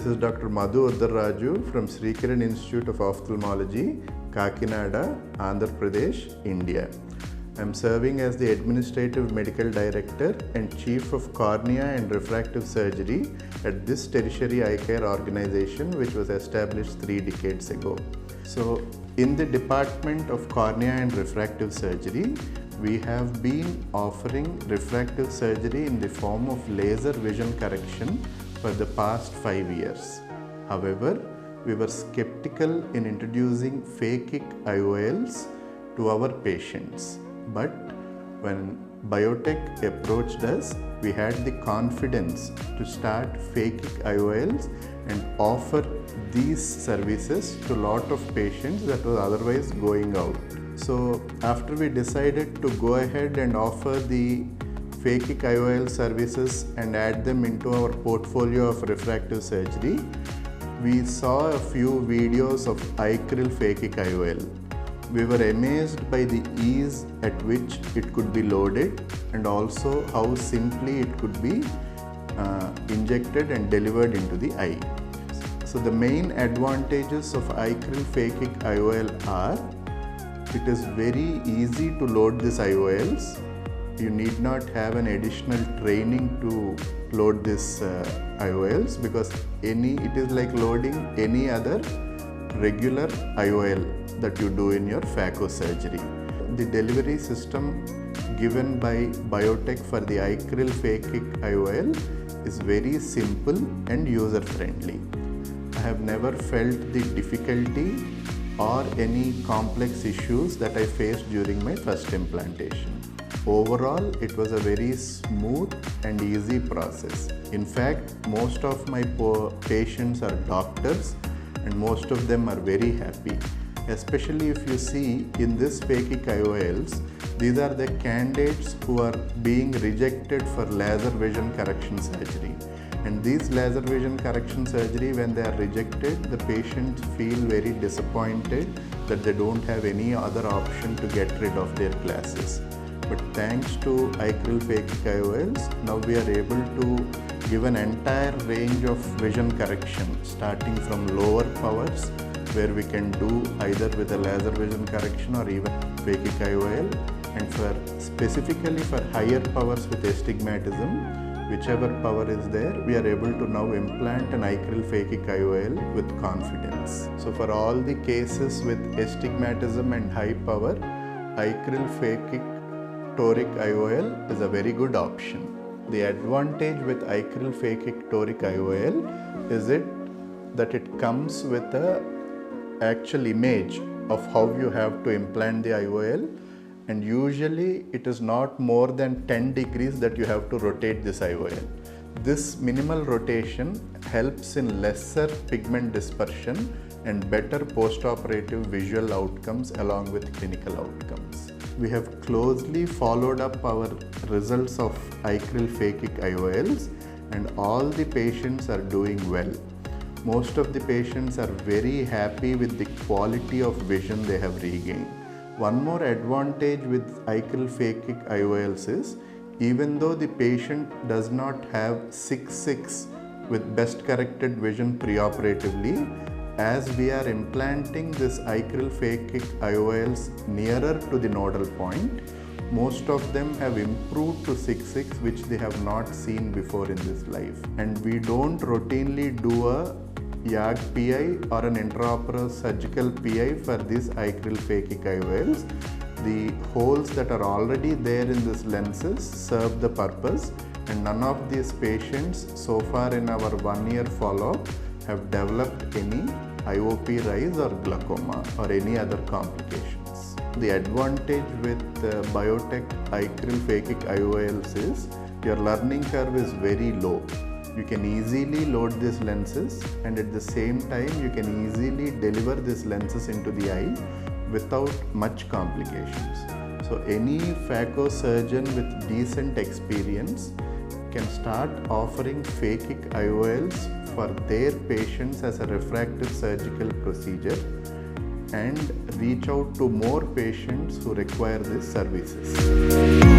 is Dr. Madhu Uddaraju from Srikiran Institute of Ophthalmology, Kakinada, Andhra Pradesh, India. I am serving as the Administrative Medical Director and Chief of Cornea and Refractive Surgery at this tertiary eye care organization, which was established 3 decades ago. So, in the Department of Cornea and Refractive Surgery, we have been offering refractive surgery in the form of laser vision correction for the past 5 years. However, we were skeptical in introducing phakic IOLs to our patients. But when Biotech approached us, we had the confidence to start phakic IOLs and offer these services to a lot of patients that was otherwise going out. So after we decided to go ahead and offer the phakic IOL services and add them into our portfolio of refractive surgery, we saw a few videos of Eyecryl Phakic IOL. We were amazed by the ease at which it could be loaded and also how simply it could be injected and delivered into the eye. So the main advantages of Eyecryl Phakic IOL are, it is very easy to load these IOLs. You need not have an additional training to load these IOLs because it is like loading any other regular IOL that you do in your phaco surgery. The delivery system given by Biotech for the Eyecryl Phakic IOL is very simple and user friendly. I have never felt the difficulty or any complex issues that I faced during my first implantation. Overall, it was a very smooth and easy process. In fact, most of my patients are doctors and most of them are very happy. Especially if you see in this phakic IOLs, these are the candidates who are being rejected for laser vision correction surgery. And these laser vision correction surgery, when they are rejected, the patients feel very disappointed that they don't have any other option to get rid of their glasses. But thanks to Eyecryl Phakic IOLs, now we are able to give an entire range of vision correction, starting from lower powers, where we can do either with a laser vision correction or even phakic IOL, and specifically for higher powers with astigmatism, whichever power is there, we are able to now implant an Eyecryl Phakic IOL with confidence. So for all the cases with astigmatism and high power, Eyecryl Phakic toric IOL is a very good option. The advantage with Eyecryl Phakic toric IOL is that it comes with an actual image of how you have to implant the IOL, and usually it is not more than 10 degrees that you have to rotate this IOL. This minimal rotation helps in lesser pigment dispersion and better post-operative visual outcomes along with clinical outcomes. We have closely followed up our results of Eyecryl Phakic IOLs and all the patients are doing well. Most of the patients are very happy with the quality of vision they have regained. One more advantage with Eyecryl Phakic IOLs is, even though the patient does not have 6/6 with best corrected vision preoperatively, as we are implanting this Eyecryl Phakic IOLs nearer to the nodal point, most of them have improved to 6/6, which they have not seen before in this life. And we don't routinely do a YAG PI or an intraocular surgical PI for these Eyecryl Phakic IOLs. The holes that are already there in these lenses serve the purpose, and none of these patients so far in our 1-year follow-up have developed any IOP rise or glaucoma or any other complications. The advantage with Biotech Eyecryl Phakic IOLs is your learning curve is very low. You can easily load these lenses, and at the same time you can easily deliver these lenses into the eye without much complications. So any phaco surgeon with decent experience can start offering phakic IOLs for their patients as a refractive surgical procedure and reach out to more patients who require these services.